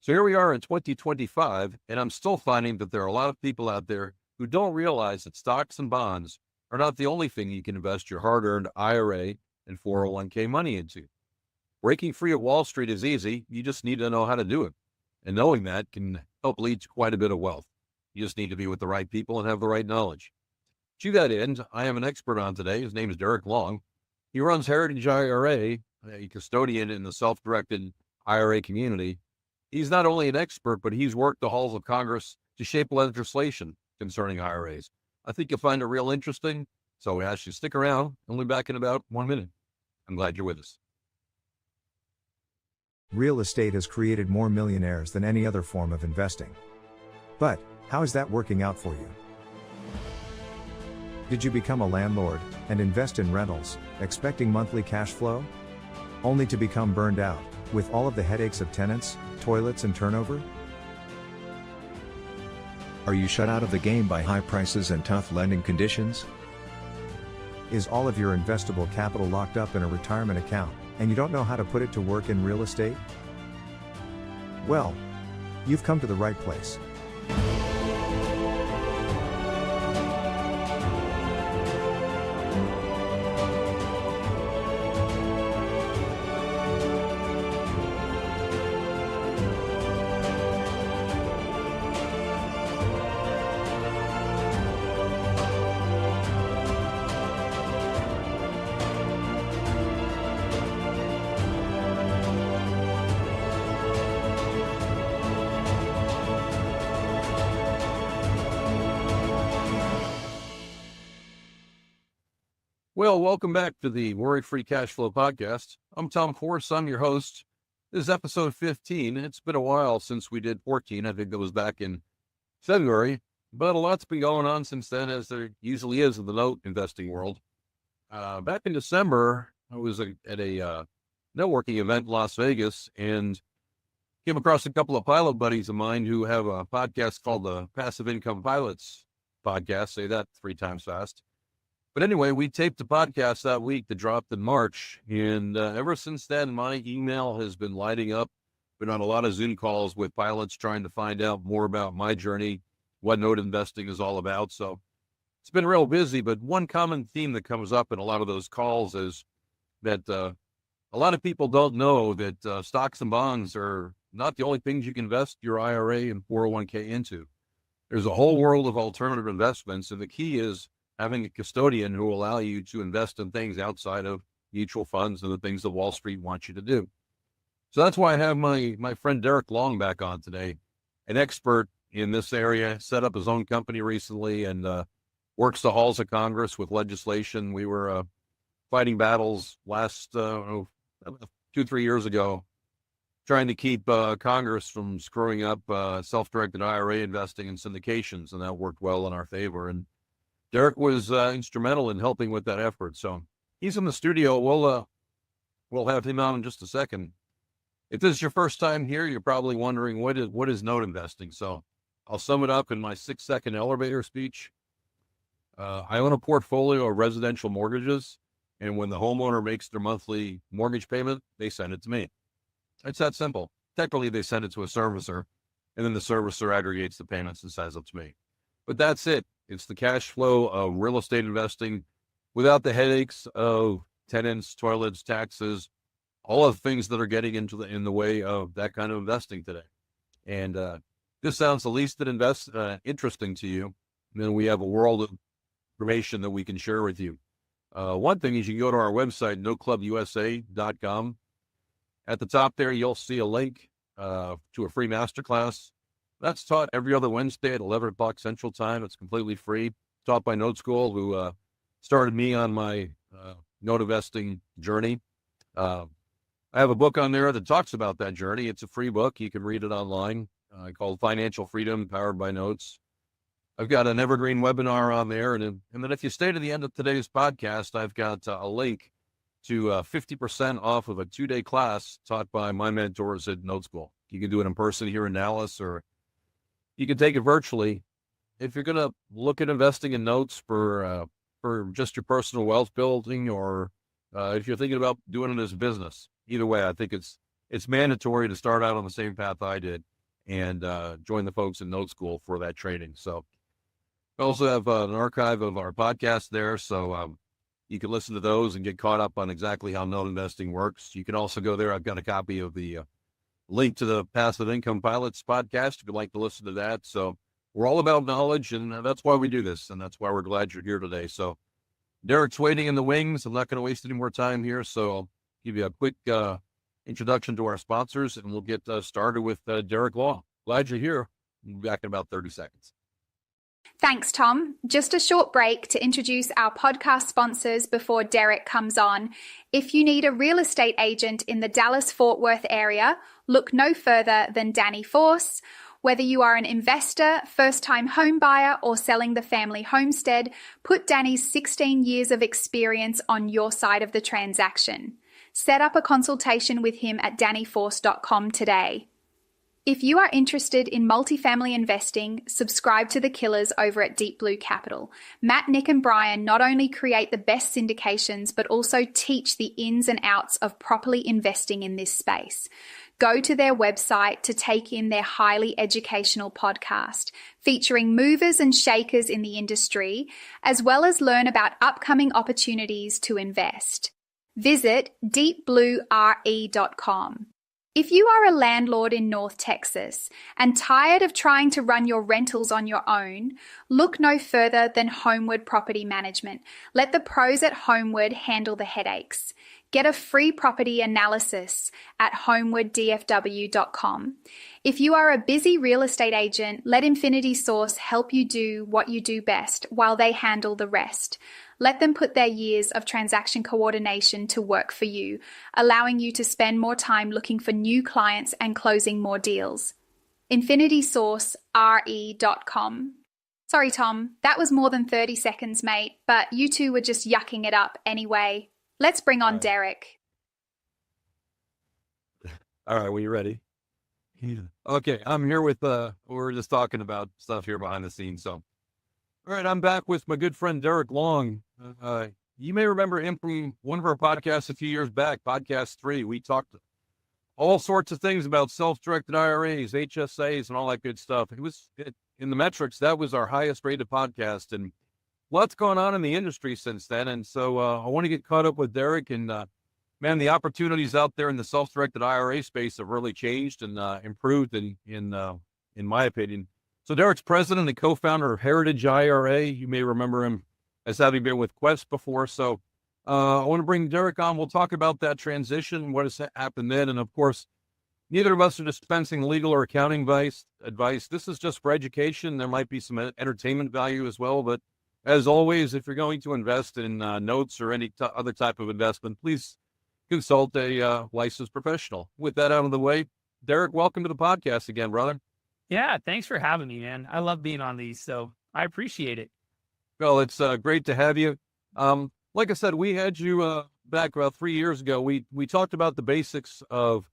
So here we are in 2025, and I'm still finding that there are a lot of people out there who don't realize that stocks and bonds are not the only thing you can invest your hard-earned IRA and 401k money into. Breaking free of Wall Street is easy. You just need to know how to do it. And knowing that can help lead to quite a bit of wealth. You just need to be with the right people and have the right knowledge. To that end, I have an expert on today. His name is Derreck Long. He runs Heritage IRA, a custodian in the self-directed IRA community. He's not only an expert, but he's worked the halls of Congress to shape legislation concerning IRAs. I think you'll find it real interesting. So we ask you to stick around. I'll be back in about 1 minute. I'm glad you're with us. Real estate has created more millionaires than any other form of investing. But, how is that working out for you? Did you become a landlord and invest in rentals, expecting monthly cash flow? Only to become burned out, with all of the headaches of tenants, toilets and turnover? Are you shut out of the game by high prices and tough lending conditions? Is all of your investable capital locked up in a retirement account, and you don't know how to put it to work in real estate? Well, you've come to the right place. Well, welcome back to the Worry-Free Cash Flow Podcast. I'm Tom Force. I'm your host. This is episode 15. It's been a while since we did 14. I think that was back in February, but a lot's been going on since then, as there usually is in the note investing world. Back in December, I was at a networking event in Las Vegas and came across a couple of pilot buddies of mine who have a podcast called the Passive Income Pilots Podcast. Say that 3 times fast. But anyway, we taped the podcast that week that dropped in March. And ever since then, my email has been lighting up. Been on a lot of Zoom calls with pilots trying to find out more about my journey, what note investing is all about. So it's been real busy. But one common theme that comes up in a lot of those calls is that a lot of people don't know that stocks and bonds are not the only things you can invest your IRA and 401k into. There's a whole world of alternative investments. And the key is having a custodian who will allow you to invest in things outside of mutual funds and the things that Wall Street wants you to do. So that's why I have my friend Derreck Long back on today, an expert in this area, set up his own company recently and works the halls of Congress with legislation. We were fighting battles last 2-3 years ago, trying to keep Congress from screwing up self-directed IRA investing and syndications, and that worked well in our favor. And Derreck was instrumental in helping with that effort. So he's in the studio. We'll have him on in just a second. If this is your first time here, you're probably wondering what is note investing. So I'll sum it up in my 6-second elevator speech. I own a portfolio of residential mortgages, and when the homeowner makes their monthly mortgage payment, they send it to me. It's that simple. Technically, they send it to a servicer, and then the servicer aggregates the payments and sends it to me. But that's it. It's the cash flow of real estate investing without the headaches of tenants, toilets, taxes, all of the things that are getting in the way of that kind of investing today. And this sounds the least that interesting to you. And then we have a world of information that we can share with you. One thing is you can go to our website, noclubusa.com. At the top there, you'll see a link to a free masterclass. That's taught every other Wednesday at 11 o'clock Central Time. It's completely free. Taught by Note School, who started me on my note investing journey. I have a book on there that talks about that journey. It's a free book. You can read it online called Financial Freedom, Powered by Notes. I've got an evergreen webinar on there. And then if you stay to the end of today's podcast, I've got a link to 50% off of a 2-day class taught by my mentors at Note School. You can do it in person here in Dallas, or you can take it virtually. If you're going to look at investing in notes for just your personal wealth building, or if you're thinking about doing it as a business, either way, I think it's it's mandatory to start out on the same path I did and join the folks in Note School for that training. So we also have an archive of our podcast there. So you can listen to those and get caught up on exactly how note investing works. You can also go there. I've got a copy of the link to the Passive Income Pilots podcast if you'd like to listen to that. So we're all about knowledge, and that's why we do this, and that's why we're glad you're here today. So Derreck's waiting in the wings. I'm not going to waste any more time here, so I'll give you a quick introduction to our sponsors, and we'll get started with Derreck Long. Glad you're here. We'll be back in about 30 seconds. Thanks, Tom. Just a short break to introduce our podcast sponsors before Derreck comes on. If you need a real estate agent in the Dallas-Fort Worth area, look no further than Danny Force. Whether you are an investor, first-time home buyer, or selling the family homestead, put Danny's 16 years of experience on your side of the transaction. Set up a consultation with him at dannyforce.com today. If you are interested in multifamily investing, subscribe to the killers over at Deep Blue Capital. Matt, Nick, and Brian not only create the best syndications, but also teach the ins and outs of properly investing in this space. Go to their website to take in their highly educational podcast, featuring movers and shakers in the industry, as well as learn about upcoming opportunities to invest. Visit deepbluere.com. If you are a landlord in North Texas and tired of trying to run your rentals on your own, look no further than Homeward Property Management. Let the pros at Homeward handle the headaches. Get a free property analysis at homewarddfw.com. If you are a busy real estate agent, let Infinity Source help you do what you do best while they handle the rest. Let them put their years of transaction coordination to work for you, allowing you to spend more time looking for new clients and closing more deals. InfinitySourceRE.com. Sorry, Tom, that was more than 30 seconds, mate, but you two were just yucking it up anyway. Let's bring on Derreck. All right, well, you ready? Yeah. Okay, I'm here with, we're just talking about stuff here behind the scenes. So, all right, I'm back with my good friend Derreck Long. You may remember him from one of our podcasts a few years back, podcast 3. We talked all sorts of things about self-directed IRAs, HSAs, and all that good stuff. It was, in the metrics, that was our highest rated podcast, and lots going on in the industry since then. And so I want to get caught up with Derreck, and man, the opportunities out there in the self-directed IRA space have really changed and improved in my opinion. So Derreck's president and co-founder of Heritage IRA. You may remember him as having been with Quest before. So I want to bring Derreck on. We'll talk about that transition, what has happened then. And of course, neither of us are dispensing legal or accounting advice. This is just for education. There might be some entertainment value as well. But as always, if you're going to invest in notes or any other type of investment, please consult a licensed professional. With that out of the way, Derreck, welcome to the podcast again, brother. Yeah, thanks for having me, man. I love being on these, so I appreciate it. Well, it's great to have you. Like I said, we had you back about 3 years ago. We talked about the basics of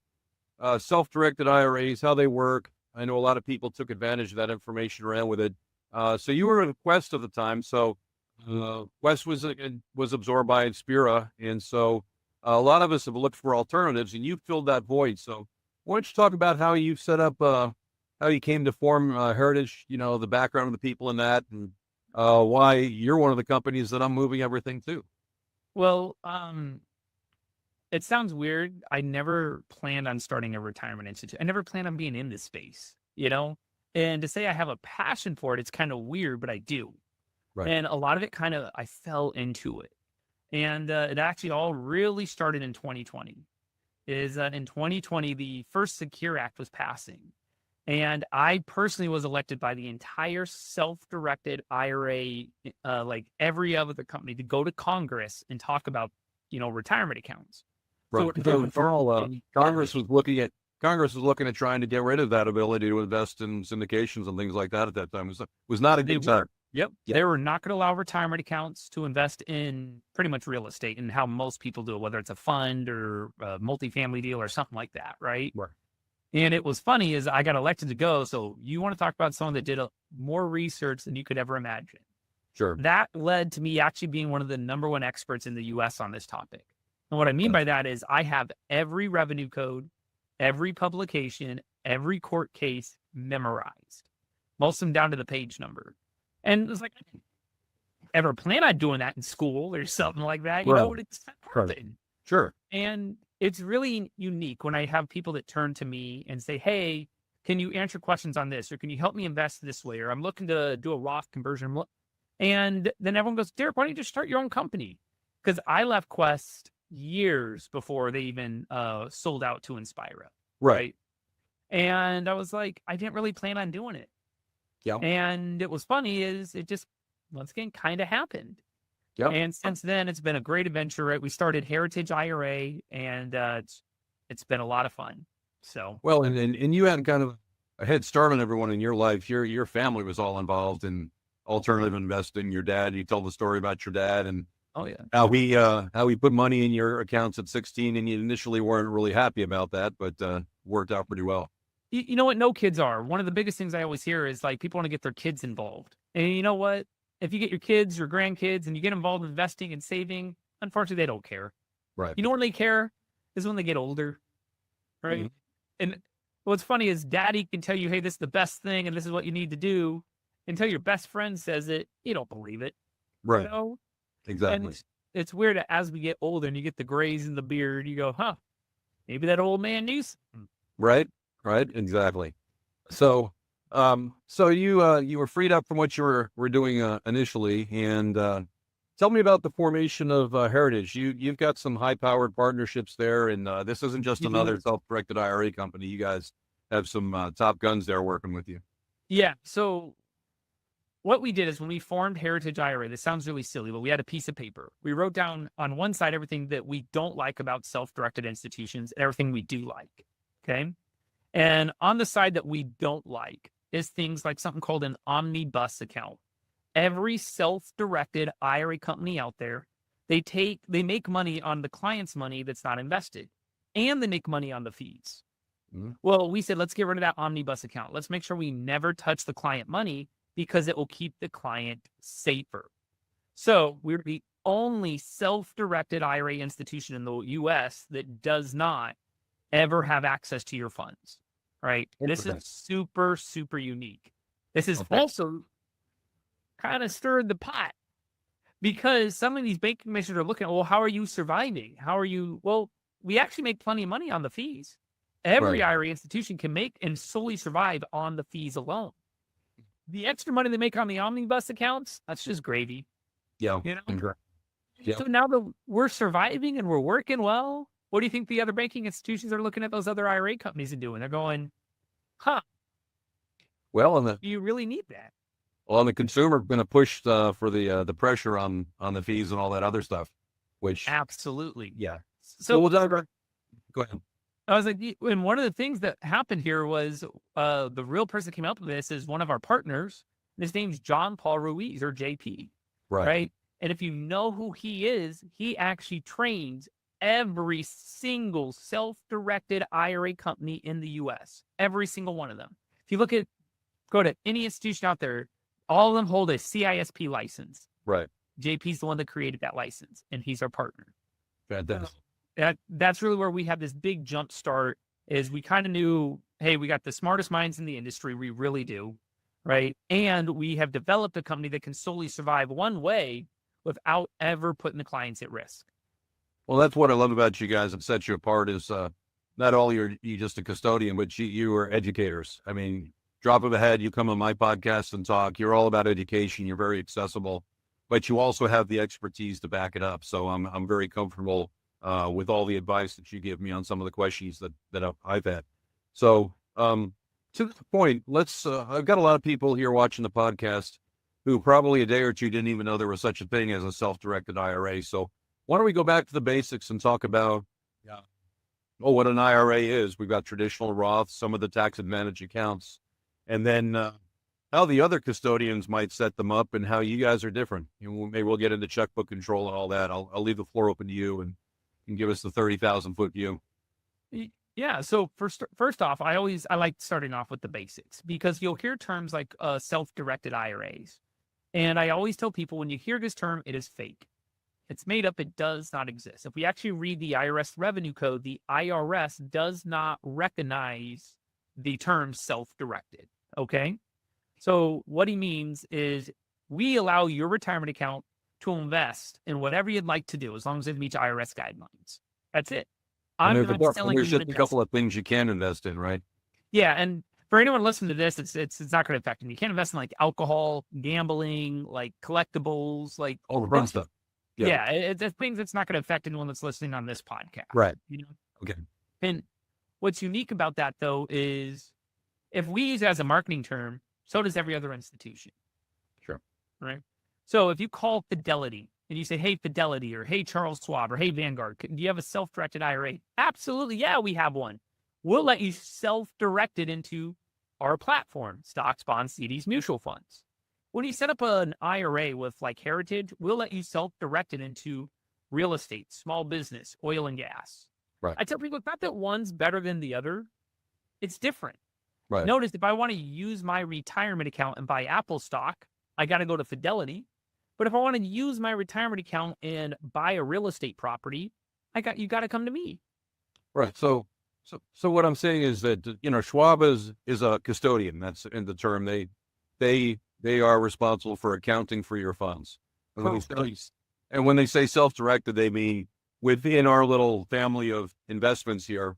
self-directed IRAs, how they work. I know a lot of people took advantage of that information, ran with it. So you were at Quest at the time. So Quest was absorbed by Inspira, and so a lot of us have looked for alternatives, and you filled that void. So why don't you talk about how you set up, how you came to form Heritage, the background of the people in that, and why you're one of the companies that I'm moving everything to. Well, it sounds weird. I never planned on starting a retirement institute. I never planned on being in this space, and to say I have a passion for it, it's kind of weird, but I do. Right. And a lot of it I fell into it. And it actually all really started in 2020. In 2020, the first Secure Act was passing. And I personally was elected by the entire self-directed IRA, like every other company, to go to Congress and talk about, retirement accounts. Right. So Congress was looking at trying to get rid of that ability to invest in syndications and things like that at that time. It was not a good time. Yep. They were not going to allow retirement accounts to invest in pretty much real estate and how most people do it, whether it's a fund or a multifamily deal or something like that. Right. And it was funny is I got elected to go. So you want to talk about someone that did more research than you could ever imagine. Sure. That led to me actually being one of the number one experts in the US on this topic. And what I mean by that is I have every revenue code, every publication, every court case memorized, most of them down to the page number. And it was like, I didn't ever plan on doing that in school or something like that. You know, Right. it's Right. happened. Sure. And it's really unique when I have people that turn to me and say, hey, can you answer questions on this? Or can you help me invest this way? Or I'm looking to do a Roth conversion. And then everyone goes, Derek, why don't you just start your own company? Because I left Quest years before they even sold out to Inspira. Right. And I was like, I didn't really plan on doing it. Yeah. And it was funny is it just, once again, kind of happened. Yep. And since then, it's been a great adventure. Right? We started Heritage IRA, and it's been a lot of fun. So Well, and you had kind of a head start on everyone in your life. Your family was all involved in alternative investing. Your dad, you told the story about your dad and oh yeah, how he put money in your accounts at 16, and you initially weren't really happy about that, but worked out pretty well. you know what? No kids are. One of the biggest things I always hear is like people want to get their kids involved, and you know what? If you get your kids or grandkids and you get involved in investing and saving, unfortunately, they don't care. Right. You know when they care is when they get older, right? Mhm. And what's funny is daddy can tell you, hey, this is the best thing and this is what you need to do. Until your best friend says it, you don't believe it. Right. You know? Exactly. And it's weird that as we get older and you get the grays in the beard, you go, huh, maybe that old man knew something. Right. Right. Exactly. So, so you were freed up from what you were doing initially, and tell me about the formation of Heritage. You've got some high-powered partnerships there, and this isn't just You do. another self-directed IRA company. You guys have some top guns there working with you. Yeah. So what we did is when we formed Heritage IRA, this sounds really silly, but we had a piece of paper. We wrote down on one side everything that we don't like about self-directed institutions and everything we do like. Okay. And on the side that we don't like is things like something called an omnibus account. Every self-directed IRA company out there, they make money on the client's money that's not invested, and they make money on the fees. Mhm. Well, we said, let's get rid of that omnibus account. Let's make sure we never touch the client money because it will keep the client safer. So we're the only self-directed IRA institution in the US that does not ever have access to your funds, right? This Okay. is super, super unique. This is Okay. also kind of stirred the pot because some of these bank commissioners are looking at, well, how are you surviving? How are you? Well, we actually make plenty of money on the fees. Every Right. IRA institution can make and solely survive on the fees alone. The extra money they make on the omnibus accounts, that's just gravy. Yeah. You know? Okay. Yeah. So now that we're surviving and we're working well, what do you think the other banking institutions are looking at those other IRA companies and doing? They're going, huh, Well, and do you really need that? the consumer going to push for the pressure on the fees and all that other stuff, which Absolutely. yeah. So we'll dive right. Go ahead. I was like, and one of the things that happened here was the real person that came up with this is one of our partners. His name's John Paul Ruiz, or JP, right? And if you know who he is, he actually trains every single self-directed IRA company in the U.S., every single one of them. If you go to any institution out there, all of them hold a CISP license. Right. JP's the one that created that license, and he's our partner. Fantastic. That's really where we have this big jump start is we kind of knew, hey, we got the smartest minds in the industry. We really do. Right. And we have developed a company that can solely survive one way without ever putting the clients at risk. Well, that's what I love about you guys and sets you apart is not only you just a custodian, but you are educators. I mean, drop of a head, you come on my podcast and talk. You're all about education. You're very accessible, but you also have the expertise to back it up. So I'm very comfortable with all the advice that you give me on some of the questions that I've had. So to the point, I've got a lot of people here watching the podcast who probably a day or two didn't even know there was such a thing as a self-directed IRA. So why don't we go back to the basics and talk about what an IRA is. We've got traditional Roth, some of the tax advantage accounts, and then how the other custodians might set them up and how you guys are different. Maybe we'll get into checkbook control and all that. I'll leave the floor open to you and give us the 30,000-foot view. Yeah. So first off, I like starting off with the basics because you'll hear terms like self-directed IRAs. And I always tell people when you hear this term, it is fake. It's made up. It does not exist. If we actually read the IRS revenue code, the IRS does not recognize the term self-directed. Okay. So what he means is we allow your retirement account to invest in whatever you'd like to do, as long as it meets IRS guidelines. That's it. I'm not selling there's you just a couple of things you can invest in, right? Yeah, and for anyone listening to this, it's not going to affect them. You can't invest in like alcohol, gambling, like collectibles, like All the fun stuff. Yeah, it's things that's not going to affect anyone that's listening on this podcast. Right. You know. Okay. And what's unique about that though is if we use it as a marketing term, so does every other institution. Sure. Right. So if you call Fidelity and you say, "Hey Fidelity," or "Hey Charles Schwab," or "Hey Vanguard, do you have a self-directed IRA?" Absolutely, yeah, we have one. We'll let you self-direct it into our platform: stocks, bonds, CDs, mutual funds. When you set up an IRA with like Heritage, we'll let you self-direct it into real estate, small business, oil and gas. Right. I tell people, it's not that one's better than the other. It's different. Right. Notice if I want to use my retirement account and buy Apple stock, I got to go to Fidelity. But if I want to use my retirement account and buy a real estate property, you got to come to me. Right. So what I'm saying is that, Schwab is a custodian. That's in the term. They are responsible for accounting for your funds. And when they say self-directed, they mean within our little family of investments here,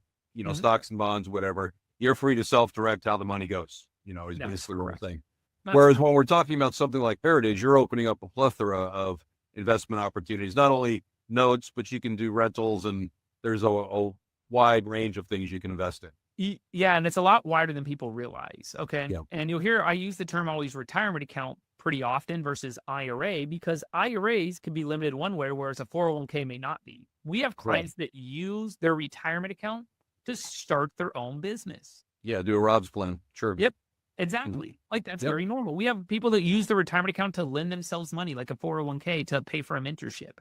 stocks and bonds, whatever, you're free to self-direct how the money goes, is basically the whole thing. Whereas when we're talking about something like Heritage, you're opening up a plethora of investment opportunities, not only notes, but you can do rentals, and there's a wide range of things you can invest in. Yeah, and it's a lot wider than people realize. Okay. Yeah. And you'll hear I use the term always retirement account pretty often versus IRA, because IRAs can be limited one way, whereas a 401k may not be. We have clients that use their retirement account to start their own business. Yeah, do a Rob's plan. Sure. Yep. Exactly. Like that's very normal. We have people that use the retirement account to lend themselves money, like a 401k, to pay for a mentorship.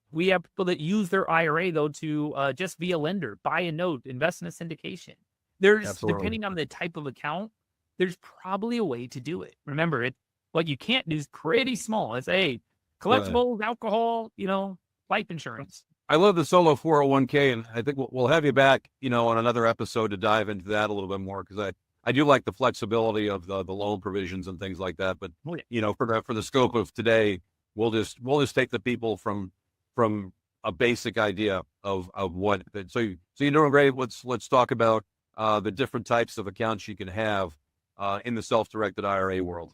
We have people that use their IRA though to just be a lender, buy a note, invest in a syndication. There's depending on the type of account, there's probably a way to do it. Remember, what you can't do is pretty small. It's collectibles, alcohol, life insurance. I love the solo 401k, and I think we'll have you back, on another episode to dive into that a little bit more, because I do like the flexibility of the loan provisions and things like that. But for the scope of today, we'll just take the people from a basic idea of what. So you're doing great. Let's talk about the different types of accounts you can have in the self-directed IRA world.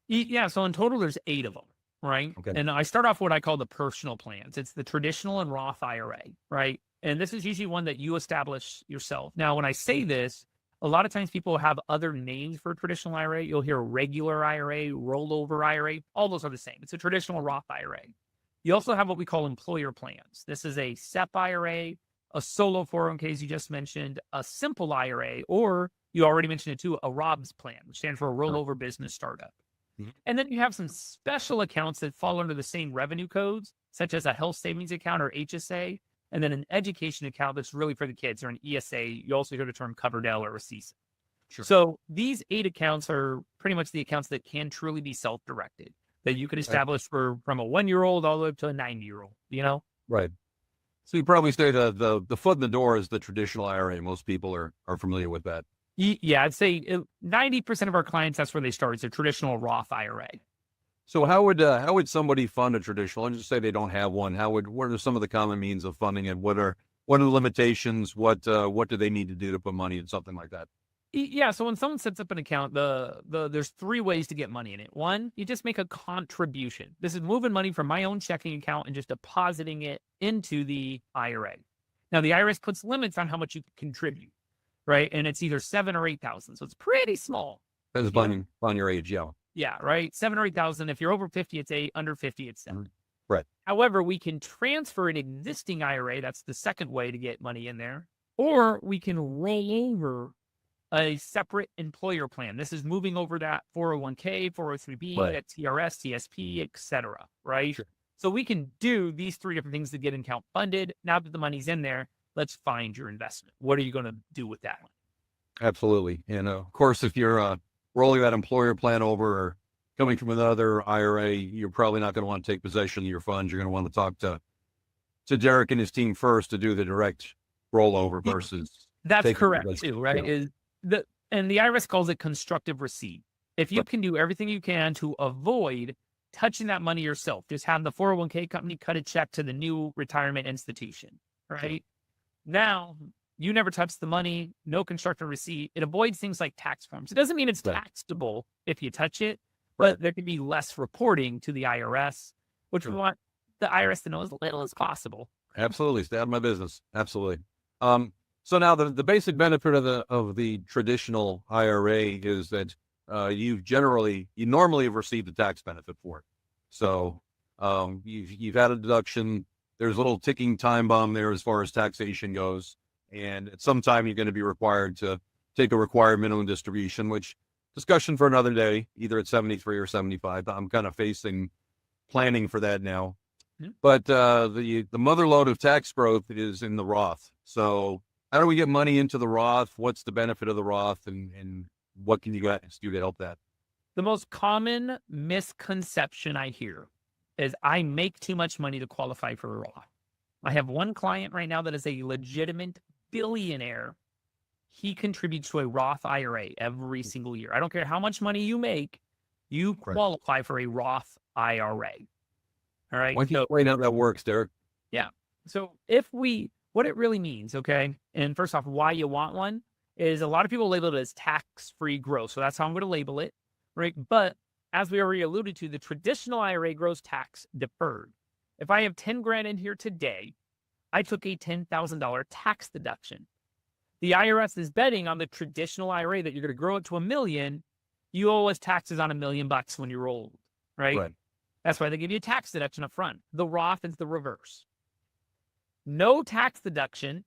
Yeah. So in total, there's 8 of them. Right. Okay. And I start off what I call the personal plans. It's the traditional and Roth IRA. Right. And this is usually one that you establish yourself. Now, when I say this, a lot of times people have other names for a traditional IRA. You'll hear regular IRA, rollover IRA. All those are the same. It's a traditional Roth IRA. You also have what we call employer plans. This is a SEP IRA, a solo 401k's you just mentioned, a simple IRA, or you already mentioned it too, a ROBS plan, which stands for a rollover business startup. Mm-hmm. And then you have some special accounts that fall under the same revenue codes, such as a health savings account or HSA, and then an education account that's really for the kids, or an ESA. You also hear the term Coverdell or a CISA. Sure. So these 8 accounts are pretty much the accounts that can truly be self-directed, that you could establish from a 1-year-old all the way up to a 90-year-old, Right. So you probably say the foot in the door is the traditional IRA. Most people are familiar with that. Yeah, I'd say 90% of our clients, that's where they start. It's a traditional Roth IRA. So how would somebody fund a traditional? And just say they don't have one. What are some of the common means of funding it? What are the limitations? What do they need to do to put money in something like that? Yeah, so when someone sets up an account, there's 3 ways to get money in it. One, you just make a contribution. This is moving money from my own checking account and just depositing it into the IRA. Now, the IRS puts limits on how much you can contribute, right? And it's either 7 or 8,000, so it's pretty small. That's on your age, yeah. Yeah, right. 7 or 8,000. If you're over 50, it's 8. Under 50, it's 7. Right. However, we can transfer an existing IRA. That's the second way to get money in there. Or we can roll over a separate employer plan. This is moving over that 401k, 403b, that TRS, TSP, etc. Right. Sure. So we can do these 3 different things to get an account funded. Now that the money's in there, let's find your investment. What are you going to do with that one? Absolutely. And of course, if you're rolling that employer plan over or coming from another IRA, you're probably not going to want to take possession of your funds. You're going to want to talk to to Derreck and his team first to do the direct rollover versus That's taking correct risk. too, right? Yeah. And the IRS calls it constructive receipt. If you can do everything you can to avoid touching that money yourself, just have the 401k company cut a check to the new retirement institution, right? Now, you never touch the money, no constructive receipt. It avoids things like tax forms. It doesn't mean it's taxable if you touch it, but there can be less reporting to the IRS, which we want the IRS to know as little as possible. Absolutely. Stay out of my business. Absolutely. So now the basic benefit of the traditional IRA is that you normally have received a tax benefit for it. So you've had a deduction. There's a little ticking time bomb there as far as taxation goes. And at some time you're going to be required to take a required minimum distribution, which discussion for another day, either at 73 or 75. I'm kind of planning for that now. But the mother lode of tax growth is in the Roth. So how do we get money into the Roth? What's the benefit of the Roth, and what can you guys do to help that? The most common misconception I hear is I make too much money to qualify for a Roth. I have one client right now that is a legitimate billionaire. He contributes to a Roth IRA every single year. I don't care how much money you make, you qualify for a Roth IRA. All right. Why don't you explain how that works, Derreck? Yeah. So what it really means, okay, and first off, why you want one is a lot of people label it as tax-free growth. So that's how I'm going to label it, right? But as we already alluded to, the traditional IRA grows tax deferred. If I have 10 grand in here today, I took a $10,000 tax deduction. The IRS is betting on the traditional IRA that you're going to grow it to $1 million. You owe us taxes on $1 million when you're old, right? That's why they give you a tax deduction up front. The Roth is the reverse. No tax deduction.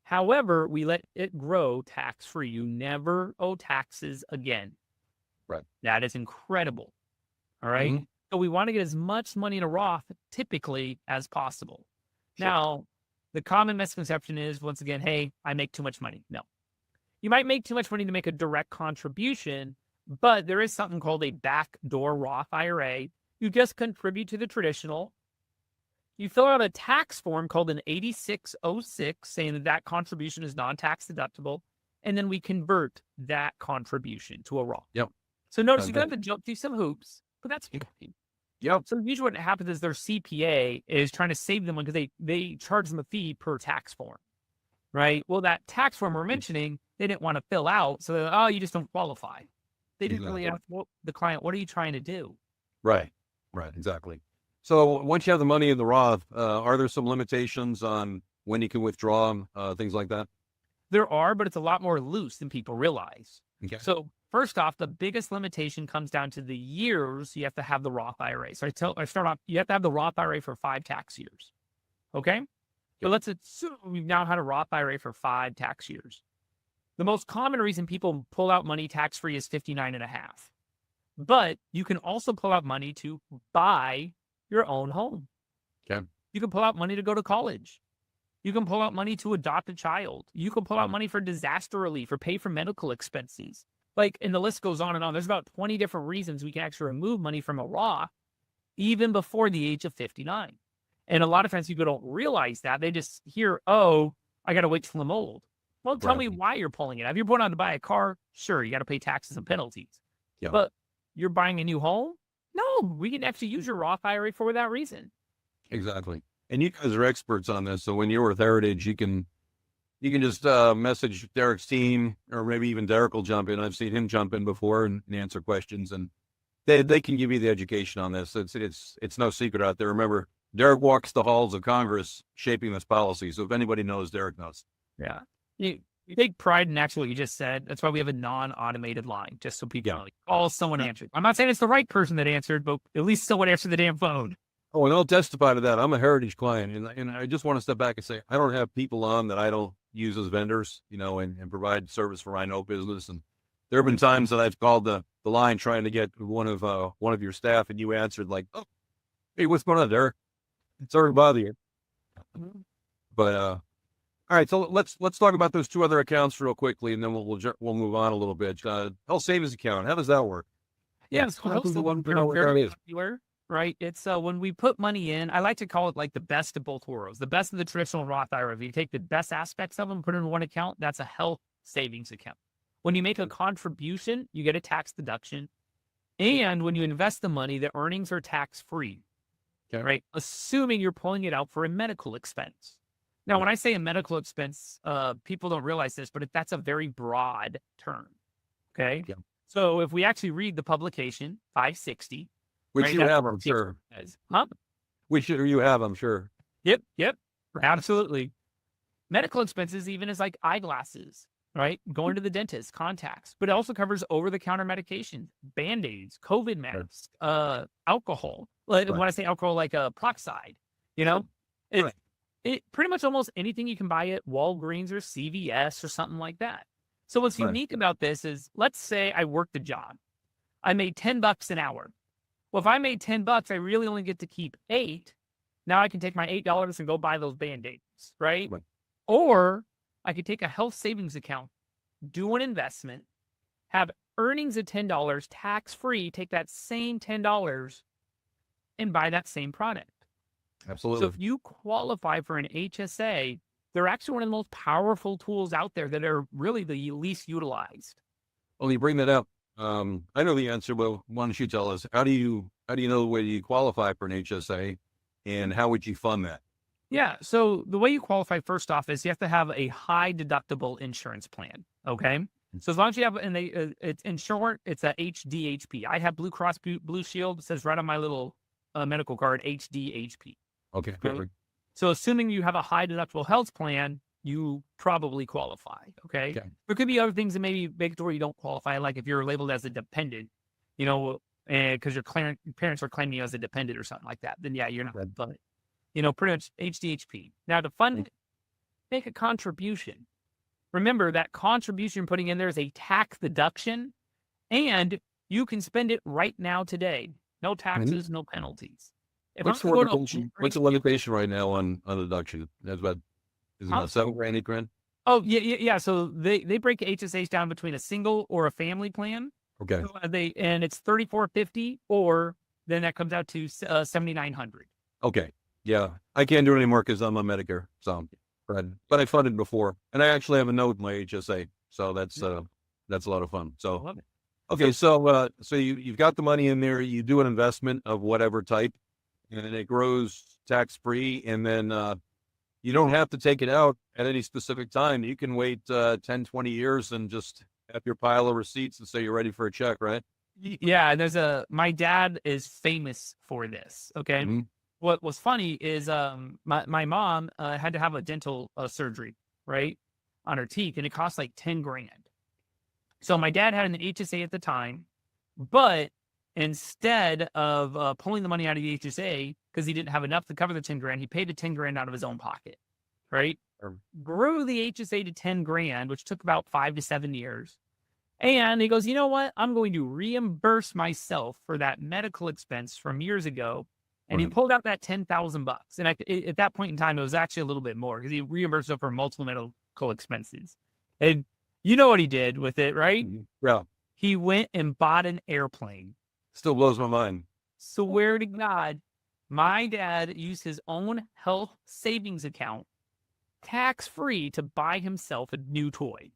However, we let it grow tax-free. You never owe taxes again. Right. That is incredible. All right. Mm-hmm. So we want to get as much money in a Roth typically as possible. Now, the common misconception is, once again, hey, I make too much money. No. You might make too much money to make a direct contribution, but there is something called a backdoor Roth IRA. You just contribute to the traditional. You fill out a tax form called an 8606 saying that that contribution is non-tax deductible, and then we convert that contribution to a Roth. Yep. So notice you have to jump through some hoops, but that's fine. Yep. So usually what happens is their CPA is trying to save them one because they charge them a fee per tax form, right? Well, that tax form we're mentioning, they didn't want to fill out. So they're like, oh, you just don't qualify. They didn't really ask the client, what are you trying to do? Right. Exactly. So once you have the money in the Roth, are there some limitations on when you can withdraw things like that? There are, but it's a lot more loose than people realize. Okay. So first off, the biggest limitation comes down to the years you have to have the Roth IRA. So I start off, you have to have the Roth IRA for 5 tax years. Okay. But let's assume we've now had a Roth IRA for 5 tax years. The most common reason people pull out money tax-free is 59 and a half. But you can also pull out money to buy your own home. Okay. You can pull out money to go to college. You can pull out money to adopt a child. You can pull out money for disaster relief or pay for medical expenses. And the list goes on and on. There's about 20 different reasons we can actually remove money from a Roth even before the age of 59. And a lot of times people don't realize that. They just hear, oh, I got to wait till I'm old. Well, tell me why you're pulling it. If you're putting on to buy a car, sure, you got to pay taxes and penalties. Yeah. But you're buying a new home? No, we can actually use your Roth IRA for that reason. Exactly. And you guys are experts on this. So when you're with Heritage, you can just message Derreck's team, or maybe even Derreck will jump in. I've seen him jump in before and answer questions, and they can give you the education on this. It's no secret out there. Remember, Derreck walks the halls of Congress shaping this policy. So if anybody knows, Derreck knows. Yeah. You take pride in actually what you just said. That's why we have a non-automated line, just so people know. Call someone answered. I'm not saying it's the right person that answered, but at least someone answered the damn phone. Oh, and I'll testify to that. I'm a Heritage client, and I just want to step back and say I don't have people on that I don't use as vendors, and provide service for my own business. And there have been times that I've called the line trying to get one of your staff, and you answered like, "Oh, hey, what's going on, Derreck? Sorry to bother you." But all right, so let's talk about those 2 other accounts real quickly, and then we'll move on a little bit. Health savings account, how does that work? Yeah, so the one very popular. right? It's when we put money in, I like to call it like the best of both worlds, the best of the traditional Roth IRA. If you take the best aspects of them, put it in one account, that's a health savings account. When you make a contribution, you get a tax deduction. And when you invest the money, the earnings are tax free, right? Assuming you're pulling it out for a medical expense. Now, when I say a medical expense, people don't realize this, but that's a very broad term. Okay. Yeah. So if we actually read the publication 560, Which right, you that's have, what I'm it sure. says. Huh? Which you have, I'm sure. Yep. Absolutely. Medical expenses, even as like eyeglasses, right? Going to the dentist, contacts, but it also covers over-the-counter medications, Band-Aids, COVID masks, alcohol. Like, when I say alcohol, like a peroxide, it pretty much almost anything you can buy at Walgreens or CVS or something like that. So what's unique about this is, let's say I worked a job. I made $10 an hour. Well, if I made $10, I really only get to keep $8. Now I can take my $8 and go buy those Band-Aids, right? Or I could take a health savings account, do an investment, have earnings of $10 tax-free, take that same $10 and buy that same product. Absolutely. So if you qualify for an HSA, they're actually one of the most powerful tools out there that are really the least utilized. Well, you bring that up. I know the answer, but why don't you tell us, how do you know whether you qualify for an HSA, and how would you fund that? Yeah. So the way you qualify, first off, is you have to have a high deductible insurance plan. Okay. So as long as you have, and it's in short, it's a HDHP. I have Blue Cross Blue Shield. It says right on my little medical card, HDHP. Okay. Perfect. So assuming you have a high deductible health plan, you probably qualify. Okay. There could be other things that maybe make it where you don't qualify, like if you're labeled as a dependent, because your parents are claiming you as a dependent or something like that, then yeah, you're not. But pretty much HDHP. Now to fund it, make a contribution. Remember that contribution putting in there is a tax deduction, and you can spend it right now today. No taxes, no penalties. What's the limitation right now on deduction? That's about, is it about $7,000, $8,000? Oh, yeah. So they break HSAs down between a single or a family plan. Okay. So and it's $3,450, or then that comes out to $7,900. Okay. Yeah, I can't do it anymore because I'm on Medicare. So, but I funded before, and I actually have a note in my HSA. So that's a lot of fun. So, love it. Okay. So you've got the money in there. You do an investment of whatever type, and it grows tax free, and then you don't have to take it out at any specific time. You can wait 10, 20 years and just have your pile of receipts and say you're ready for a check, right? Yeah, my dad is famous for this. Okay. Mm-hmm. What was funny is my mom had to have a dental surgery, right, on her teeth, and it cost like $10,000. So my dad had an HSA at the time, but instead of pulling the money out of the HSA because he didn't have enough to cover the $10,000, he paid the $10,000 out of his own pocket, right? Grew the HSA to $10,000, which took about 5 to 7 years. And he goes, you know what? I'm going to reimburse myself for that medical expense from years ago. And he pulled out that $10,000. And at that point in time, it was actually a little bit more because he reimbursed it for multiple medical expenses. And you know what he did with it, right? Yeah. He went and bought an airplane. Still blows my mind. Swear to God, my dad used his own health savings account, tax-free, to buy himself a new toy.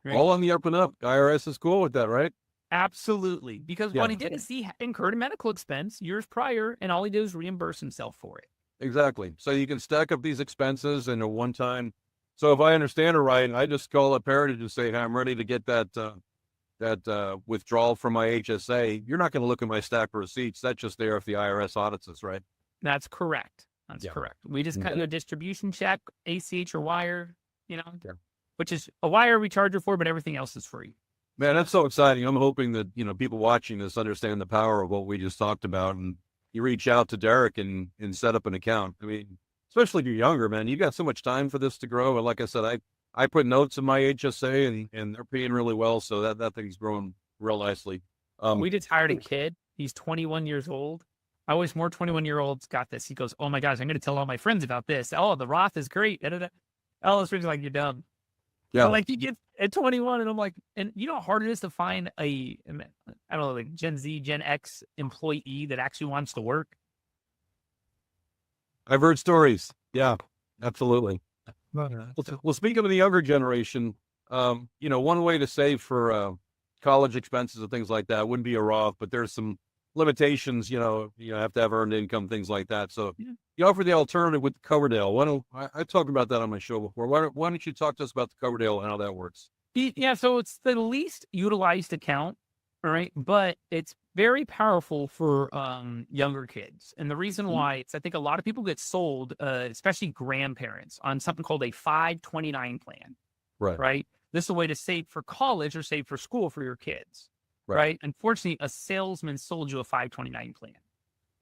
Right? All on the up and up. IRS is cool with that, right? Absolutely. Because what he did is he incurred a medical expense years prior, and all he did was reimburse himself for it. Exactly. So you can stack up these expenses in a one-time. So if I understand it right, I just call up Heritage and say, hey, I'm ready to get that withdrawal from my HSA. You're not going to look at my stack of receipts. That's just there if the IRS audits us, right? That's correct. That's correct. We just cut a distribution check, ACH or wire, which is a wire we charge you for, but everything else is free. Man, that's so exciting. I'm hoping that, people watching this understand the power of what we just talked about, and you reach out to Derreck and set up an account. I mean, especially if you're younger, man, you got so much time for this to grow. And like I said, I put notes in my HSA and they're paying really well. So that thing's growing real nicely. We just hired a kid. He's 21 years old. I wish more 21-year-olds got this. He goes, oh my gosh, I'm going to tell all my friends about this. Oh, the Roth is great. All his friends are like, you're dumb. Yeah. So like you get at 21 and I'm like, and you know how hard it is to find I don't know, like Gen Z, Gen X employee that actually wants to work. I've heard stories. Yeah, absolutely. So- Well, speaking of the younger generation, one way to save for college expenses and things like that wouldn't be a Roth, but there's some limitations. You have to have earned income, things like that. So Yeah. you offer the alternative with Coverdale. I talked about that on my show before. Why don't you talk to us about the Coverdale and how that works? Yeah, so it's the least utilized account, all right, but it's very powerful for younger kids. And the reason why it's, I think a lot of people get sold, especially grandparents, on something called a 529 plan, Right. right? This is a way to save for college or save for school for your kids, right? Unfortunately, a salesman sold you a 529 plan,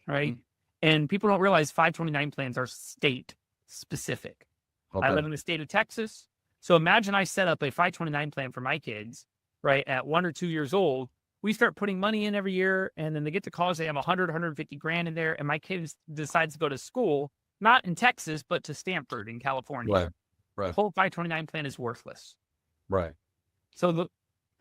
right? And people don't realize 529 plans are state specific. Okay. I live in the state of Texas. So imagine I set up a 529 plan for my kids, right? At 1 or 2 years old, we start putting money in every year. And then they get to college, they have 100, 150 grand in there. And my kids decides to go to school, not in Texas, but to Stanford in California. Right. The whole 529 plan is worthless. Right. So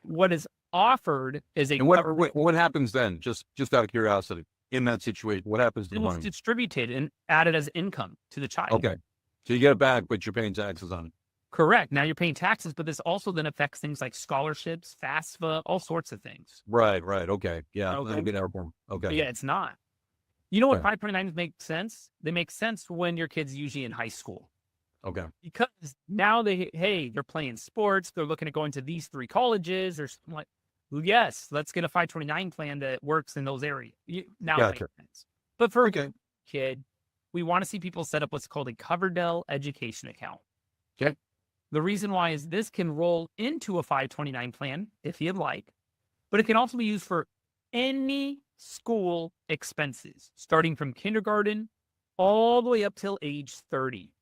what is offered is a And what happens then? Just out of curiosity, in that situation, what happens to it the was money? distributed and added as income to the child. Okay. So you get it back, but you're paying taxes on it. Correct. Now you're paying taxes, but this also then affects things like scholarships, FAFSA, all sorts of things. Right. Okay. Yeah. Okay. That'll be there for 'em. Okay. But yeah, it's not. You know what Right. 529s make sense? They make sense when your kid's usually in high school. Okay. Because now they're playing sports, they're looking at going to these 3 colleges or something like, well, yes, let's get a 529 plan that works in those areas. Now it Gotcha. makes sense. But for Okay. a kid, we want to see people set up what's called a Coverdale education account. Okay. The reason why is this can roll into a 529 plan if you'd like, but it can also be used for any school expenses, starting from kindergarten all the way up till age 30.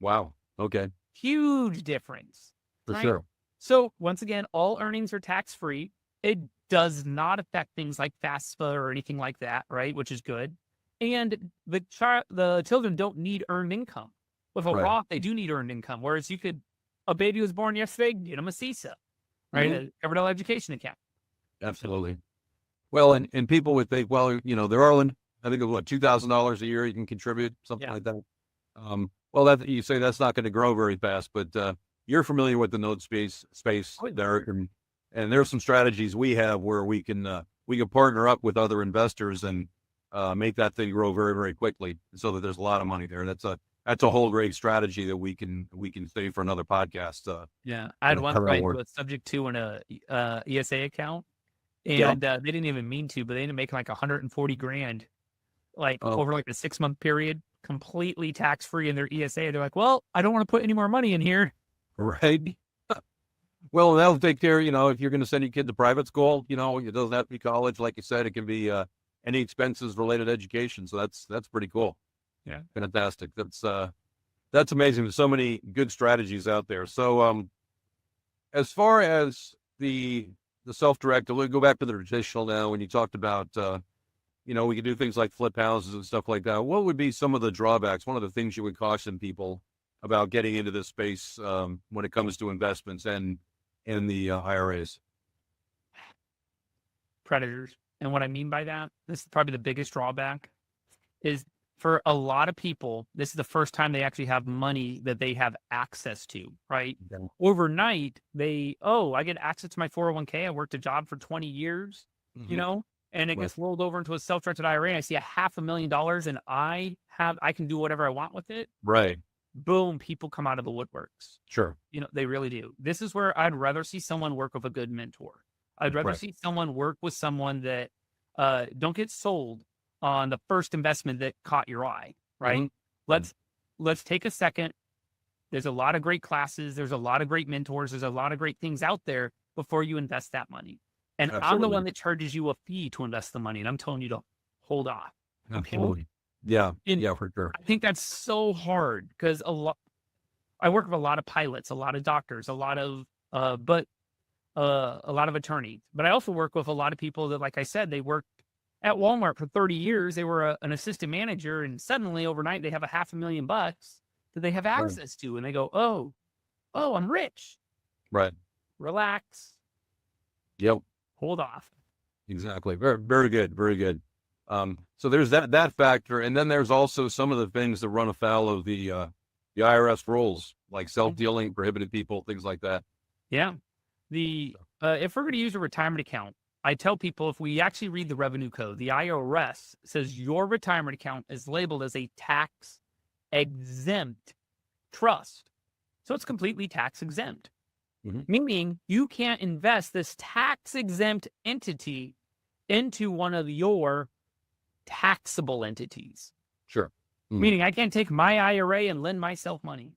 Wow. Okay. Huge difference. For right? sure. So once again, all earnings are tax-free. It does not affect things like FAFSA or anything like that, right? Which is good. And the children don't need earned income. With a Right. Roth, they do need earned income. Whereas a baby was born yesterday, get them a CISA, right? A Coverdale education account. Absolutely. Well, and people would think, well, they're all in, I think, what, $2,000 a year you can contribute, something Yeah. like that. Well, that you say that's not going to grow very fast, but you're familiar with the note space Oh, yeah. there, and there's some strategies we have where we can partner up with other investors and make that thing grow very, very quickly, so that there's a lot of money there. That's a whole great strategy that we can save for another podcast. Yeah, I had one Coverdale client work. who was subject to an ESA account, Yeah. and they didn't even mean to, but they ended up making like 140 grand, like Oh. over like a 6-month period, completely tax free in their ESA. They're like, well, I don't want to put any more money in here. Right. Well, that'll take care. If you're going to send your kid to private school, it doesn't have to be college, like you said. It can be any expenses related education. So that's pretty cool. Yeah. Fantastic. That's amazing. There's so many good strategies out there. So as far as the self-directed, we'll go back to the traditional now. When you talked about we could do things like flip houses and stuff like that. What would be some of the drawbacks? One of the things you would caution people about getting into this space when it comes to investments and in the IRAs? Predators. And what I mean by that, this is probably the biggest drawback, is for a lot of people, this is the first time they actually have money that they have access to, right? Yeah. Overnight, I get access to my 401k. I worked a job for 20 years, and it Right. gets rolled over into a self-directed IRA. And I see $500,000 and I can do whatever I want with it. Right. Boom, people come out of the woodworks. Sure. They really do. This is where I'd rather see someone work with a good mentor. I'd rather Right. see someone work with someone that don't get sold on the first investment that caught your eye, right? Let's take a second. There's a lot of great classes. There's a lot of great mentors. There's a lot of great things out there before you invest that money. And I'm the Absolutely. one that charges you a fee to invest the money. And I'm telling you to hold off. Absolutely. Yeah. And Yeah, for sure. I think that's so hard because I work with a lot of pilots, a lot of doctors, a lot of attorneys, but I also work with a lot of people that, like I said, they worked at Walmart for 30 years. They were an assistant manager, and suddenly overnight they have $500,000 that they have access to, and they go, oh, I'm rich. Right. Relax. Yep. Hold off. Exactly. Very, very good. Very good. So there's that factor, and then there's also some of the things that run afoul of the IRS rules, like self-dealing, prohibited people, things like that. Yeah. If we're going to use a retirement account, I tell people, if we actually read the revenue code, the IRS says your retirement account is labeled as a tax exempt trust. So it's completely tax exempt, meaning you can't invest this tax exempt entity into one of your taxable entities. Sure. Meaning I can't take my IRA and lend myself money.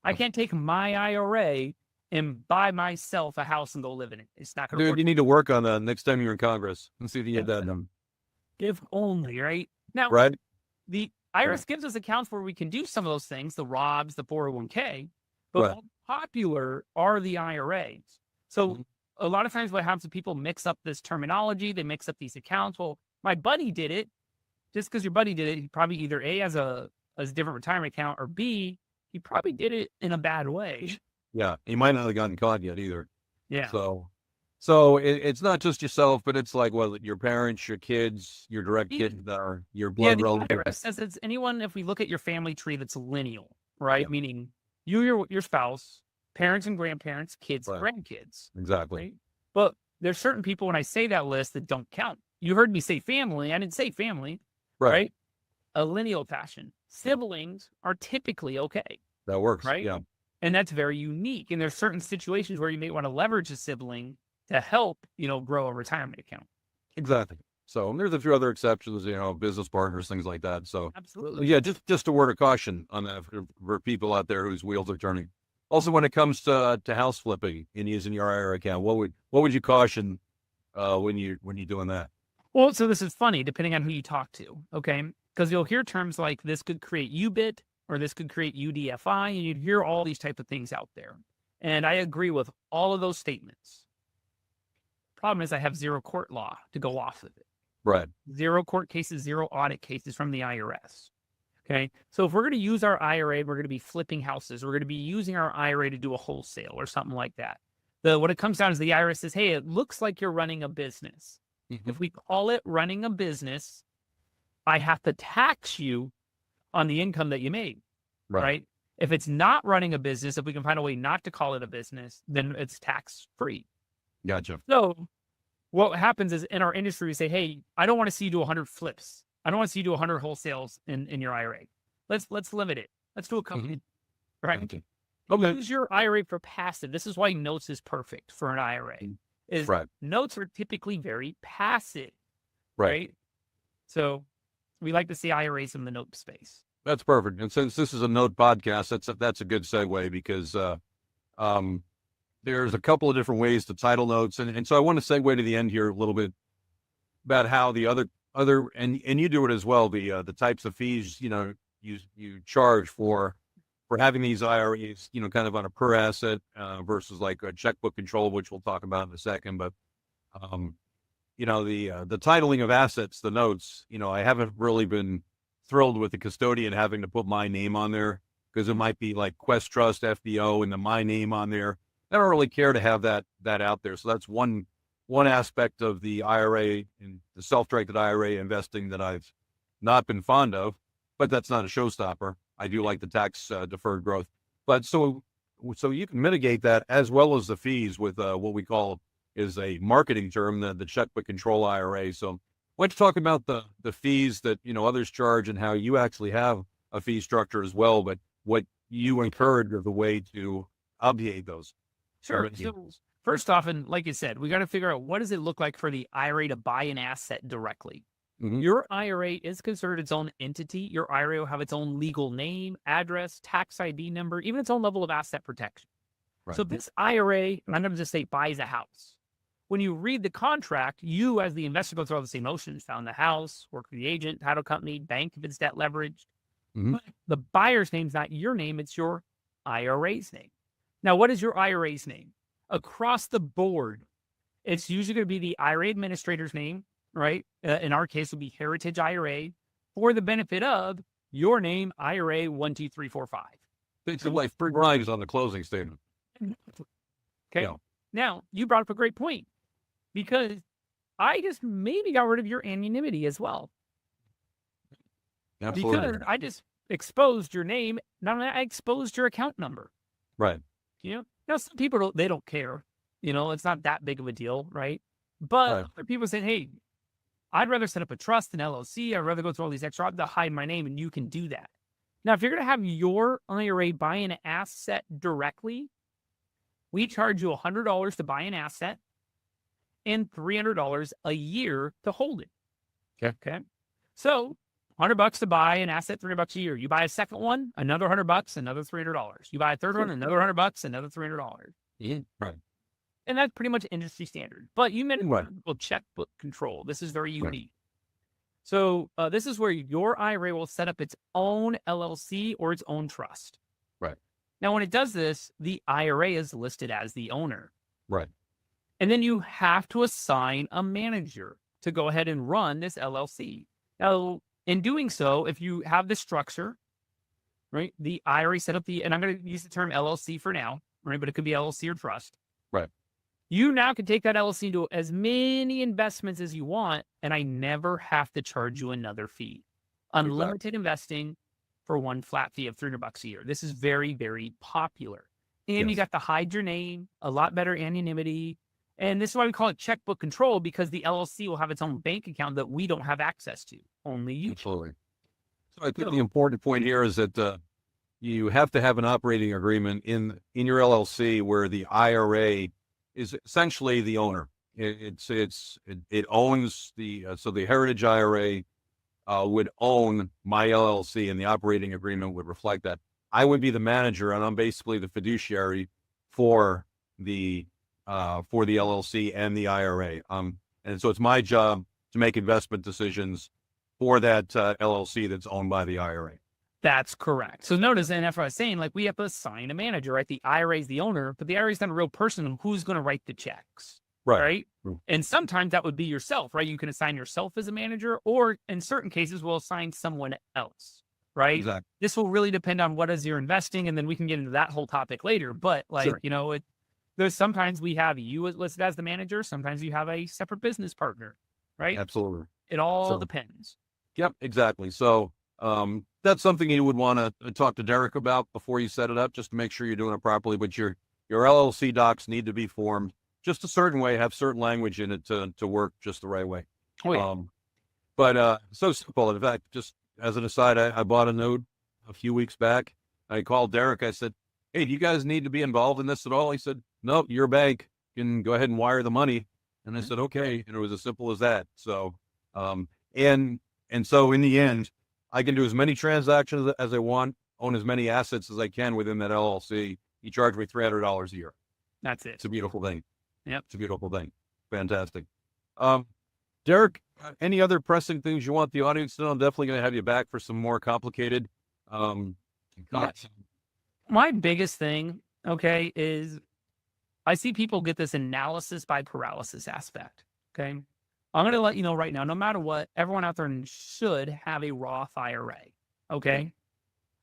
I can't take my IRA and buy myself a house and go live in it. It's not going to work. Dude, you need to work on that next time you're in Congress and see if you get that done. If only, right? Now, Right. the IRS gives us accounts where we can do some of those things, the ROBs, the 401k, but how popular are the IRAs? So a lot of times what happens is people mix up this terminology, they mix up these accounts. Well, my buddy did it. Just because your buddy did it, he probably either A, has a different retirement account, or B, he probably did it in a bad way. Yeah. He might not have gotten caught yet either. Yeah. So it's not just yourself, but it's like, well, your parents, your kids, your direct kids, your blood the relatives. IRS says it's anyone, if we look at your family tree that's lineal, right? Meaning you, your spouse, parents and grandparents, kids, and grandkids. Exactly. Right? But there's certain people, when I say that list, that don't count. You heard me say family. I didn't say family. Right? A lineal fashion. Siblings are typically okay. That works. Right? Yeah. And that's very unique. And there's certain situations where you may want to leverage a sibling to help, grow a retirement account. Exactly. So there's a few other exceptions, business partners, things like that. So absolutely. Yeah, just a word of caution on that for people out there whose wheels are turning. Also, when it comes to house flipping and using your IRA account, what would you caution when you're doing that? Well, so this is funny, depending on who you talk to, okay? Because you'll hear terms like this could create UBIT or this could create UDFI, and you'd hear all these type of things out there. And I agree with all of those statements. Problem is I have zero court law to go off of it. Right. Zero court cases, zero audit cases from the IRS. Okay. So if we're going to use our IRA, we're going to be flipping houses. We're going to be using our IRA to do a wholesale or something like that. What it comes down is the IRS says, hey, it looks like you're running a business. If we call it running a business, I have to tax you on the income that you made, right? If it's not running a business, if we can find a way not to call it a business, then it's tax free. Gotcha. So what happens is in our industry, we say, hey, I don't want to see you do 100 flips. I don't want to see you do 100 wholesales in your IRA. Let's limit it. Let's do a couple, right? Okay. Use your IRA for passive. This is why notes is perfect for an IRA. Notes are typically very passive, right? So we like to see IRAs in the note space. That's perfect. And since this is a note podcast, that's a good segue because there's a couple of different ways to title notes. And so I want to segue to the end here a little bit about how the other and you do it as well, the types of fees, you charge for having these IRAs, kind of on a per asset versus like a checkbook control, which we'll talk about in a second. But, the titling of assets, the notes, I haven't really been thrilled with the custodian having to put my name on there because it might be like Quest Trust, FDO, and then my name on there. I don't really care to have that out there. So that's one aspect of the IRA and the self-directed IRA investing that I've not been fond of, but that's not a showstopper. I do like the tax deferred growth, but so you can mitigate that as well as the fees with what we call is a marketing term, the checkbook control IRA. So let's talk about the fees that others charge and how you actually have a fee structure as well, but what you encourage as a way to obviate those. Sure. So first off, and like you said, we got to figure out what does it look like for the IRA to buy an asset directly. Your IRA is considered its own entity. Your IRA will have its own legal name, address, tax ID number, even its own level of asset protection. So this IRA, and I'm going to just say buys a house. When you read the contract, you as the investor go through all the same motions, found the house, work with the agent, title company, bank if it's debt leveraged. But the buyer's name's not your name, it's your IRA's name. Now, what is your IRA's name? Across the board, it's usually going to be the IRA administrator's name, right? In our case, it would be Heritage IRA for the benefit of your name, IRA 12345. It's like free rides on the closing statement. Okay. Yeah. Now, you brought up a great point because I just maybe got rid of your anonymity as well. Absolutely. Because I just exposed your name. Not only that, I exposed your account number. Right. Now some people they don't care. It's not that big of a deal, right? But Right. other people saying, "Hey, I'd rather set up a trust, an LLC. I'd rather go through all these extra to hide my name," and you can do that. Now, if you're going to have your IRA buy an asset directly, we charge you $100 to buy an asset and $300 a year to hold it. Okay. So $100 to buy an asset, $300 a year. You buy a second one, another $100, another $300. You buy a third one, another $100, another $300. Yeah. Right. And that's pretty much industry standard. But you mentioned Right. checkbook control. This is very Right. unique. So this is where your IRA will set up its own LLC or its own trust. Right. Now, when it does this, the IRA is listed as the owner. Right. And then you have to assign a manager to go ahead and run this LLC. Now, in doing so, if you have the structure, right, the IRA set up and I'm going to use the term LLC for now, right, but it could be LLC or trust. Right. You now can take that LLC and do as many investments as you want, and I never have to charge you another fee. Unlimited investing for one flat fee of $300 a year. This is very, very popular. And you got to hide your name, a lot better anonymity. And this is why we call it checkbook control, because the LLC will have its own bank account that we don't have access to. Only you. Absolutely. So I think the important point here is that you have to have an operating agreement in your LLC where the IRA is essentially the owner. It owns so the Heritage IRA would own my LLC, and the operating agreement would reflect that. I would be the manager, and I'm basically the fiduciary for the LLC and the IRA. And so it's my job to make investment decisions for that LLC that's owned by the IRA. That's correct. So notice, and after I was saying, like, we have to assign a manager, right? The IRA is the owner, but the IRA is not a real person who's going to write the checks, right? And sometimes that would be yourself, right? You can assign yourself as a manager, or in certain cases, we'll assign someone else, right? Exactly. This This will really depend on what is you're investing, and then we can get into that whole topic later. But there's sometimes we have you listed as the manager. Sometimes you have a separate business partner, right? Absolutely. It all depends. Yep, exactly. So that's something you would want to talk to Derreck about before you set it up, just to make sure you're doing it properly. But your LLC docs need to be formed just a certain way, have certain language in it to work just the right way. Oh, yeah. But so simple. In fact, just as an aside, I bought a note a few weeks back. I called Derreck. I said, "Hey, do you guys need to be involved in this at all?" He said, "Nope, your bank can go ahead and wire the money." And I said, "Okay." And it was as simple as that. So, and so in the end, I can do as many transactions as I want, own as many assets as I can within that LLC. You charge me $300 a year. That's it. It's a beautiful thing. Yep. It's a beautiful thing. Fantastic. Derreck, any other pressing things you want the audience to know? I'm definitely going to have you back for some more complicated. My biggest thing, okay, is I see people get this analysis by paralysis aspect. Okay. I'm going to let you know right now, no matter what, everyone out there should have a Roth IRA. Okay.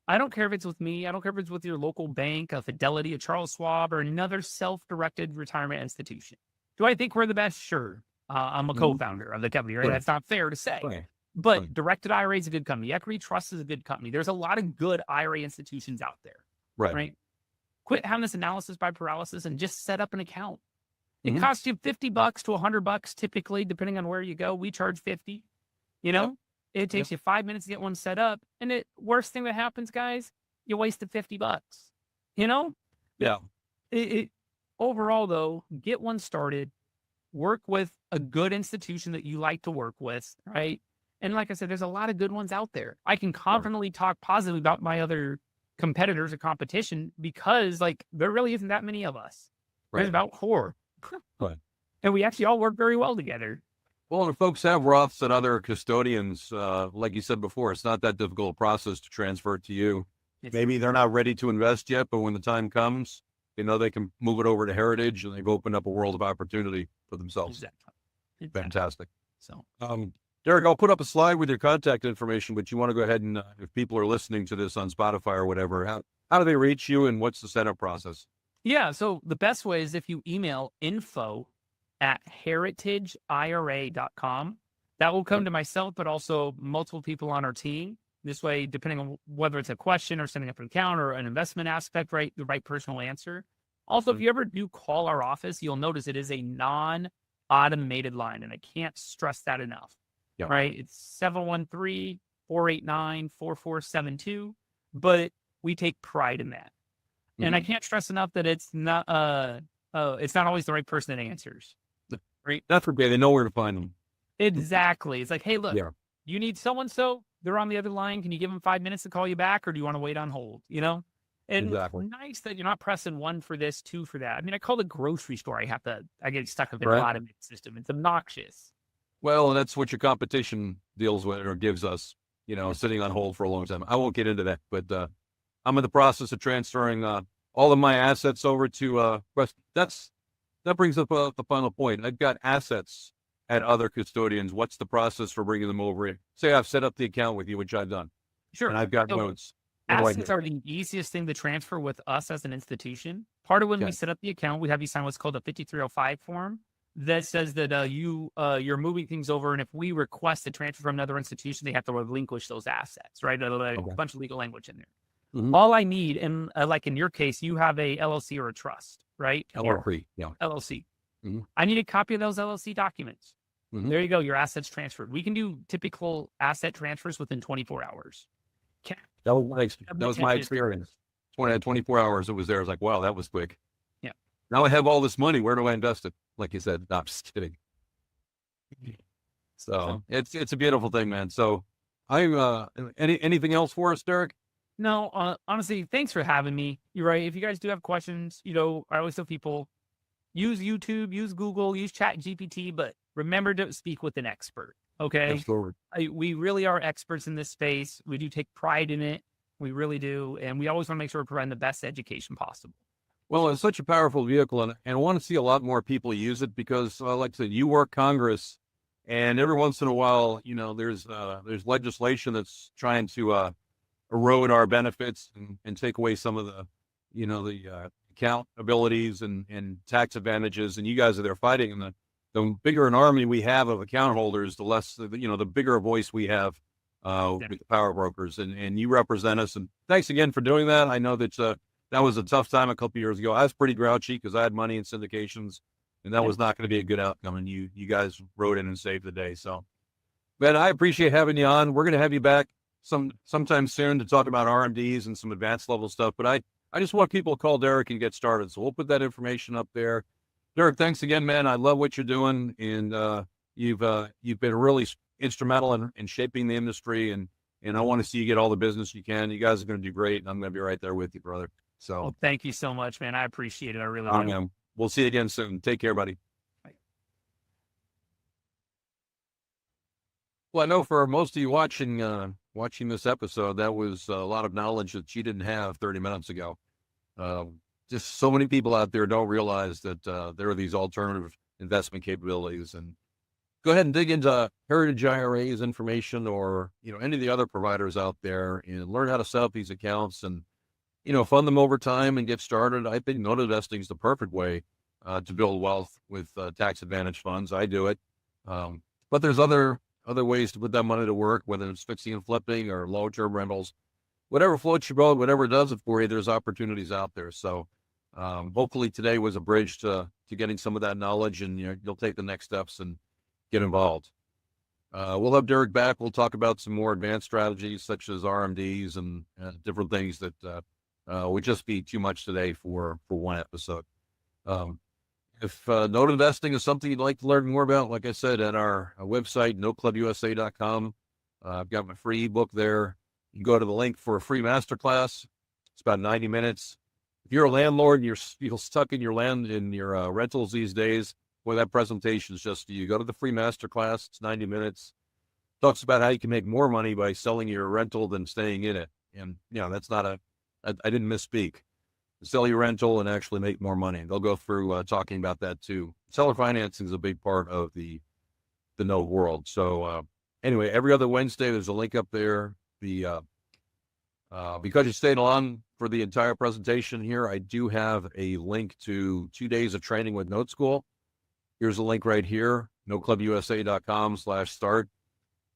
I don't care if it's with me. I don't care if it's with your local bank, a Fidelity, a Charles Schwab, or another self-directed retirement institution. Do I think we're the best? Sure. I'm a co-founder of the company, right? That's not fair to say. But Directed IRA is a good company. Equity Trust is a good company. There's a lot of good IRA institutions out there. Right. Quit having this analysis by paralysis and just set up an account. It costs you $50 to $100 typically, depending on where you go. We charge $50. It takes you 5 minutes to get one set up. And the worst thing that happens, guys, you wasted $50. Yeah. Overall, though, get one started. Work with a good institution that you like to work with, right? And like I said, there's a lot of good ones out there. I can confidently talk positively about my other competitors or competition because, there really isn't that many of us. There's about 4. And we actually all work very well together. Well, and if folks have Roths and other custodians, like you said before, it's not that difficult a process to transfer it to you. Maybe they're not ready to invest yet, but when the time comes, they can move it over to Heritage, and they've opened up a world of opportunity for themselves. Exactly. Fantastic. So, Derreck, I'll put up a slide with your contact information, but you want to go ahead and if people are listening to this on Spotify or whatever, how do they reach you, and what's the setup process? Yeah. So the best way is if you email info@heritageira.com. That will come to myself, but also multiple people on our team. This way, depending on whether it's a question or setting up an account or an investment aspect, right, the right person will answer. Also, if you ever do call our office, you'll notice it is a non-automated line, and I can't stress that enough. Yeah. Right? It's 713-489-4472, but we take pride in that. And I can't stress enough that it's not always the right person that answers. Right? That's okay. They know where to find them. Exactly. It's like, hey, look, Yeah. you need so-and-so. They're on the other line. Can you give them 5 minutes to call you back, or do you want to wait on hold? And Exactly. it's nice that you're not pressing 1 for this, 2 for that. I mean, I call the grocery store. I get stuck with the Right. automated system. It's obnoxious. Well, and that's what your competition deals with or gives us, sitting on hold for a long time. I won't get into that, but I'm in the process of transferring all of my assets over to Quest. That brings up the final point. I've got assets at other custodians. What's the process for bringing them over? Say I've set up the account with you, which I've done, Sure. and I've got So notes. What do I assets do? are the easiest thing to transfer with us as an institution. Part of when we Okay. set up the account, we have you sign what's called a 5305 form that says that you're moving things over, and if we request a transfer from another institution, they have to relinquish those assets, right? A Okay. bunch of legal language in there. Mhm. All I need, and like in your case, you have a LLC or a trust, right? LRP, yeah. LLC. Mhm. I need a copy of those LLC documents. Mhm. There you go. Your assets transferred. We can do typical asset transfers within 24 hours. That was my experience. When I had 24 hours, it was there. I was like, wow, that was quick. Yeah. Now I have all this money. Where do I invest it? Like you said, no, I'm just kidding. So it's a beautiful thing, man. So anything else for us, Derek? No, honestly, thanks for having me. You're right. If you guys do have questions, I always tell people use YouTube, use Google, use Chat GPT, but remember to speak with an expert. Okay. Absolutely. We really are experts in this space. We do take pride in it. We really do. And we always want to make sure we're providing the best education possible. Well, it's such a powerful vehicle, and I want to see a lot more people use it because, like I said, you work Congress, and every once in a while, there's legislation that's trying to erode our benefits and take away some of the account abilities and tax advantages, and you guys are there fighting. And the bigger an army we have of account holders, the less the bigger a voice we have with the power brokers, and you represent us. And thanks again for doing that. I know that that was a tough time a couple of years ago. I was pretty grouchy because I had money in syndications, and that was not going to be a good outcome. And you guys rode in and saved the day. So, man, I appreciate having you on. We're going to have you back sometime soon to talk about RMDs and some advanced level stuff. But I just want people to call Derek and get started. So we'll put that information up there. Derek, thanks again, man. I love what you're doing, and you've been really instrumental in shaping the industry, and I want to see you get all the business you can. You guys are going to do great, and I'm going to be right there with you, brother. So, well, thank you so much, man. I appreciate it. I really do. Man. We'll see you again soon. Take care, buddy. Bye. Well, I know for most of you watching this episode, that was a lot of knowledge that you didn't have 30 minutes ago. Just so many people out there don't realize that there are these alternative investment capabilities. And go ahead and dig into Heritage IRA's information or any of the other providers out there and learn how to set up these accounts and fund them over time and get started. I think note investing is the perfect way to build wealth with tax advantage funds. I do it, but there's other ways to put that money to work, whether it's fixing and flipping or long-term rentals. Whatever floats your boat, whatever does it for you, there's opportunities out there. So hopefully today was a bridge to getting some of that knowledge, and you'll take the next steps and get involved. We'll have Derek back. We'll talk about some more advanced strategies such as RMDs and different things that would just be too much today for one episode. If note investing is something you'd like to learn more about, like I said, at our website, noteclubusa.com, I've got my free ebook there. You can go to the link for a free masterclass. It's about 90 minutes. If you're a landlord and you feel stuck in your rentals these days, well, that presentation is just you. Go to the free masterclass. It's 90 minutes. Talks about how you can make more money by selling your rental than staying in it. And, that's not I didn't misspeak. Sell your rental and actually make more money. They'll go through talking about that too. Seller financing is a big part of the note world. So anyway, every other Wednesday, there's a link up there. Because you stayed on for the entire presentation here, I do have a link to 2 days of training with Note School. Here's a link right here, noteclubusa.com/start.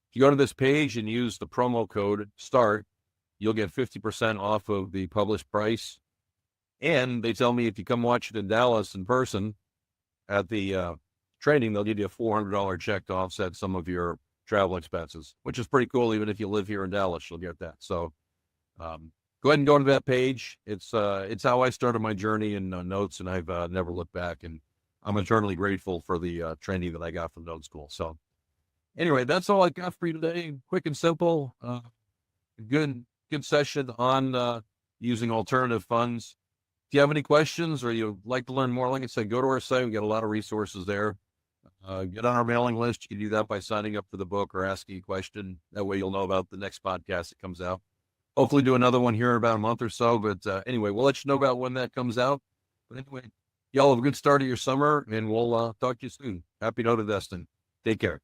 If you go to this page and use the promo code START, you'll get 50% off of the published price. And they tell me if you come watch it in Dallas in person at the training, they'll give you a $400 check to offset some of your travel expenses, which is pretty cool. Even if you live here in Dallas, you'll get that. So go ahead and go to that page. It's how I started my journey in Notes, and I've never looked back. And I'm eternally grateful for the training that I got from Note School. So anyway, that's all I got for you today. Quick and simple. Good session on using alternative funds. If you have any questions or you'd like to learn more, like I said, go to our site. We got a lot of resources there. Get on our mailing list. You can do that by signing up for the book or asking a question. That way you'll know about the next podcast that comes out. Hopefully do another one here in about a month or so. But anyway, we'll let you know about when that comes out. But anyway, y'all have a good start of your summer, and we'll talk to you soon. Happy Note Investing. Take care.